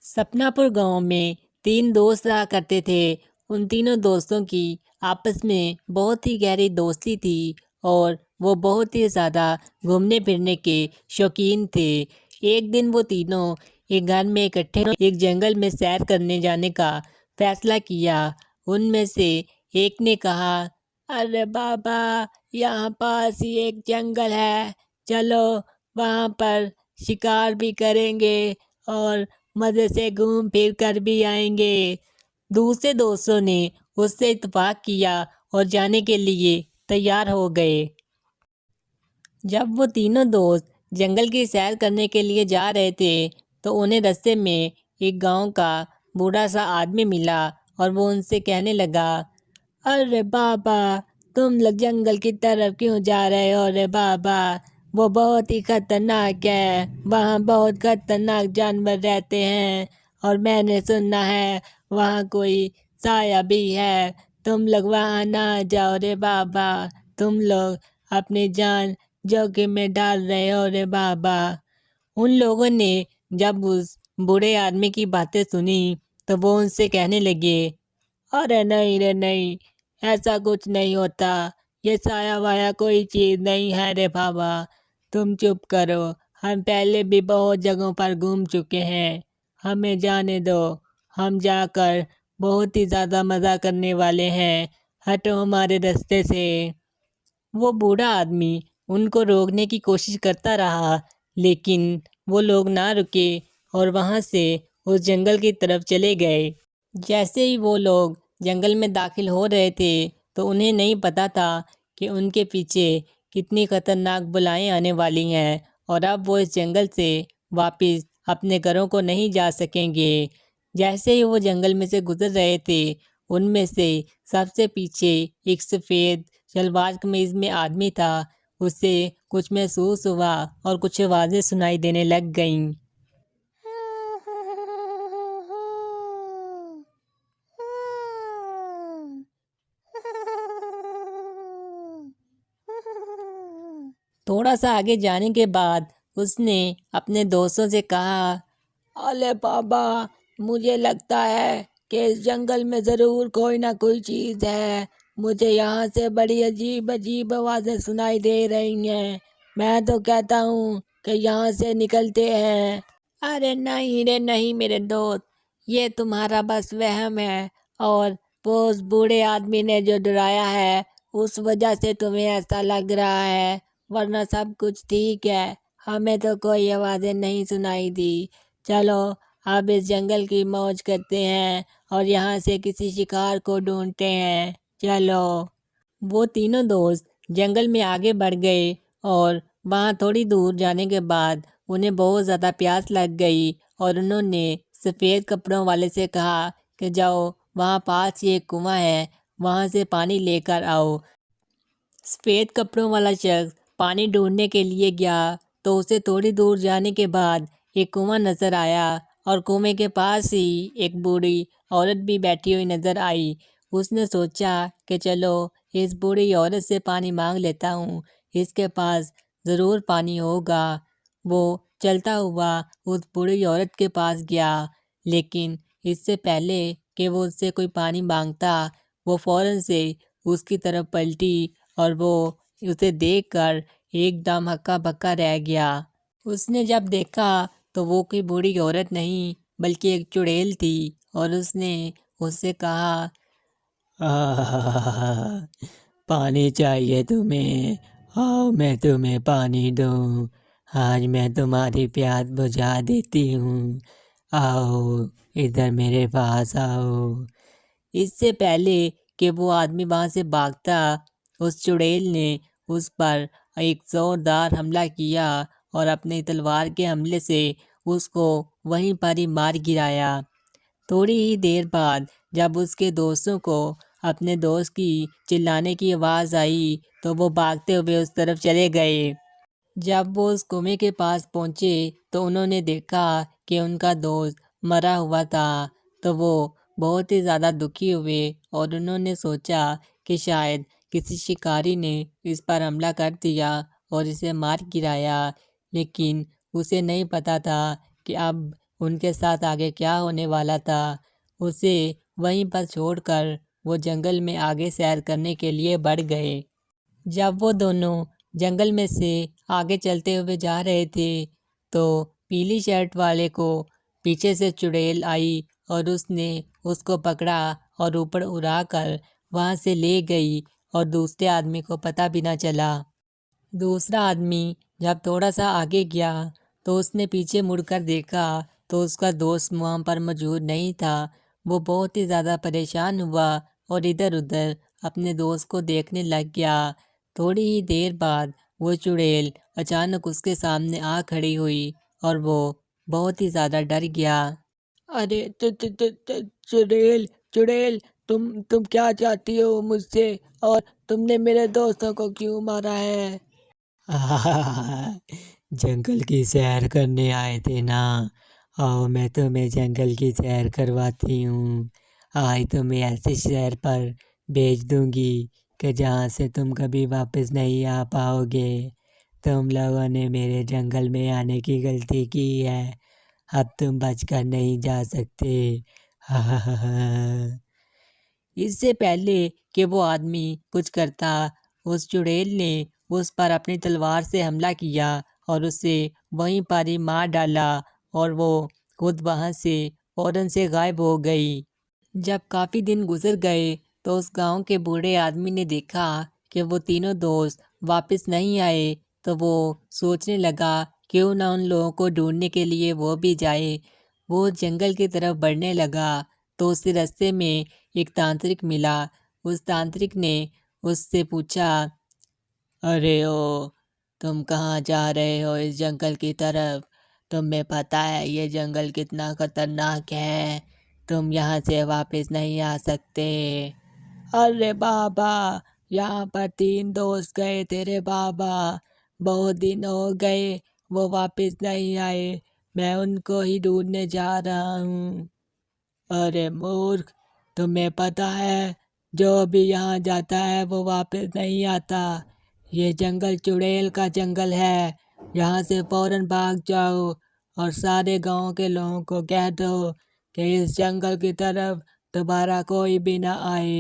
सपना पुर गांव में 3 दोस्त रहा करते थे। उन तीनों दोस्तों की आपस में बहुत ही गहरी दोस्ती थी और वो बहुत ही ज़्यादा घूमने फिरने के शौकीन थे। एक दिन वो तीनों एक घर में इकट्ठे एक जंगल में सैर करने जाने का फैसला किया। उनमें से एक ने कहा, अरे बाबा, यहाँ पास ही एक जंगल है, चलो वहाँ पर शिकार भी करेंगे और मज़े से घूम फिर कर भी आएंगे। दूसरे दोस्तों ने उससे इत्तेफाक किया और जाने के लिए तैयार हो गए। जब वो तीनों दोस्त जंगल की सैर करने के लिए जा रहे थे तो उन्हें रास्ते में एक गांव का बूढ़ा सा आदमी मिला और वो उनसे कहने लगा, अरे बाबा, तुम लोग जंगल की तरफ क्यों जा रहे हो रे बाबा? वो बहुत ही खतरनाक है, वहाँ बहुत खतरनाक जानवर रहते हैं और मैंने सुना है वहाँ कोई साया भी है। तुम लोग वहाँ ना जाओ रे बाबा, तुम लोग अपनी जान जोखिम में डाल रहे हो रे बाबा। उन लोगों ने जब उस बूढ़े आदमी की बातें सुनी तो वो उनसे कहने लगे, अरे नहीं रे नहीं, ऐसा कुछ नहीं होता, ये साया वाया कोई चीज़ नहीं है रे बाबा, तुम चुप करो, हम पहले भी बहुत जगहों पर घूम चुके हैं, हमें जाने दो, हम जाकर बहुत ही ज़्यादा मज़ा करने वाले हैं, हटो हमारे रास्ते से। वो बूढ़ा आदमी उनको रोकने की कोशिश करता रहा, लेकिन वो लोग ना रुके और वहाँ से उस जंगल की तरफ चले गए। जैसे ही वो लोग जंगल में दाखिल हो रहे थे तो उन्हें नहीं पता था कि उनके पीछे कितनी खतरनाक बलाएं आने वाली हैं और अब वो इस जंगल से वापस अपने घरों को नहीं जा सकेंगे। जैसे ही वो जंगल में से गुजर रहे थे, उनमें से सबसे पीछे एक सफ़ेद शलवार कमीज में आदमी था। उसे कुछ महसूस हुआ और कुछ आवाज़ें सुनाई देने लग गईं। थोड़ा सा आगे जाने के बाद उसने अपने दोस्तों से कहा, अरे बाबा, मुझे लगता है कि इस जंगल में ज़रूर कोई ना कोई चीज़ है। मुझे यहाँ से बड़ी अजीब अजीब आवाज़ें सुनाई दे रही हैं। मैं तो कहता हूँ कि यहाँ से निकलते हैं। अरे नहीं रे नहीं मेरे दोस्त, ये तुम्हारा बस वहम है और वो उस बूढ़े आदमी ने जो डराया है उस वजह से तुम्हें ऐसा लग रहा है, वरना सब कुछ ठीक है, हमें तो कोई आवाज़ें नहीं सुनाई दी। चलो अब इस जंगल की मौज करते हैं और यहाँ से किसी शिकार को ढूंढते हैं, चलो। वो तीनों दोस्त जंगल में आगे बढ़ गए और वहाँ थोड़ी दूर जाने के बाद उन्हें बहुत ज़्यादा प्यास लग गई और उन्होंने सफ़ेद कपड़ों वाले से कहा कि जाओ, वहाँ पास ही एक कुआं है, वहाँ से पानी लेकर आओ। सफ़ेद कपड़ों वाला शख्स पानी ढूंढने के लिए गया तो उसे थोड़ी दूर जाने के बाद एक कुआं नज़र आया और कुएं के पास ही एक बूढ़ी औरत भी बैठी हुई नज़र आई। उसने सोचा कि चलो इस बूढ़ी औरत से पानी मांग लेता हूँ, इसके पास ज़रूर पानी होगा। वो चलता हुआ उस बूढ़ी औरत के पास गया, लेकिन इससे पहले कि वो उससे कोई पानी मांगता, वो फ़ौरन से उसकी तरफ पलटी और वो उसे देखकर एकदम हक्का बक्का रह गया। उसने जब देखा तो वो कोई बूढ़ी औरत नहीं बल्कि एक चुड़ैल थी और उसने उससे कहा, आह, पानी चाहिए तुम्हें? आओ मैं तुम्हें पानी दूँ। आज मैं तुम्हारी प्यास बुझा देती हूँ। आओ इधर मेरे पास आओ। इससे पहले कि वो आदमी वहाँ से भागता, उस चुड़ैल ने उस पर एक ज़ोरदार हमला किया और अपनी तलवार के हमले से उसको वहीं पर ही मार गिराया। थोड़ी ही देर बाद जब उसके दोस्तों को अपने दोस्त की चिल्लाने की आवाज़ आई तो वो भागते हुए उस तरफ चले गए। जब वो उस कुएं के पास पहुँचे तो उन्होंने देखा कि उनका दोस्त मरा हुआ था, तो वो बहुत ही ज़्यादा दुखी हुए और उन्होंने सोचा कि शायद किसी शिकारी ने इस पर हमला कर दिया और इसे मार गिराया। लेकिन उसे नहीं पता था कि अब ان کے ساتھ آگے کیا ہونے والا تھا اسے وہیں پر چھوڑ کر وہ جنگل میں آگے سیر کرنے کے لیے بڑھ گئے۔ جب وہ دونوں جنگل میں سے آگے چلتے ہوئے جا رہے تھے تو پیلی شرٹ والے کو پیچھے سے چڑیل آئی اور اس نے اس کو پکڑا اور اوپر اڑا کر وہاں سے لے گئی اور دوسرے آدمی کو پتہ بھی نہ چلا۔ دوسرا آدمی جب تھوڑا سا آگے گیا تو اس نے پیچھے مڑ کر دیکھا تو اس کا دوست وہاں پر موجود نہیں تھا۔ وہ بہت ہی زیادہ پریشان ہوا اور ادھر ادھر اپنے دوست کو دیکھنے لگ گیا۔ تھوڑی ہی دیر بعد وہ چڑیل اچانک اس کے سامنے آ کھڑی ہوئی اور وہ بہت ہی زیادہ ڈر گیا۔ ارے چڑیل چڑیل تم کیا چاہتی ہو مجھ سے، اور تم نے میرے دوستوں کو کیوں مارا ہے؟ جنگل کی سیر کرنے آئے تھے نا، اور میں تمہیں جنگل کی سیر کرواتی ہوں۔ آج تمہیں ایسے شہر پر بھیج دوں گی کہ جہاں سے تم کبھی واپس نہیں آ پاؤ گے۔ تم لوگوں نے میرے جنگل میں آنے کی غلطی کی ہے، اب تم بچ کر نہیں جا سکتے۔ اس سے پہلے کہ وہ آدمی کچھ کرتا، اس چڑیل نے اس پر اپنی تلوار سے حملہ کیا اور اسے وہیں پر ہی مار ڈالا اور وہ خود وہاں سے فوراً سے غائب ہو گئی۔ جب کافی دن گزر گئے تو اس گاؤں کے بوڑھے آدمی نے دیکھا کہ وہ تینوں دوست واپس نہیں آئے، تو وہ سوچنے لگا کیوں نہ ان لوگوں کو ڈھونڈنے کے لیے وہ بھی جائے۔ وہ جنگل کی طرف بڑھنے لگا تو اسے رستے میں ایک تانترک ملا۔ اس تانترک نے اس سے پوچھا، ارے تم کہاں جا رہے ہو اس جنگل کی طرف؟ تمہیں پتہ ہے یہ جنگل کتنا خطرناک ہے، تم یہاں سے واپس نہیں آ سکتے۔ ارے بابا، یہاں پر 3 دوست گئے تیرے بابا، بہت دن ہو گئے وہ واپس نہیں آئے، میں ان کو ہی ڈھونڈنے جا رہا ہوں۔ ارے مورخ، تمہیں پتہ ہے جو بھی یہاں جاتا ہے وہ واپس نہیں آتا، یہ جنگل چڑیل کا جنگل ہے، یہاں سے فوراً بھاگ جاؤ اور سارے گاؤں کے لوگوں کو کہہ دو کہ اس جنگل کی طرف دوبارہ کوئی بھی نہ آئے۔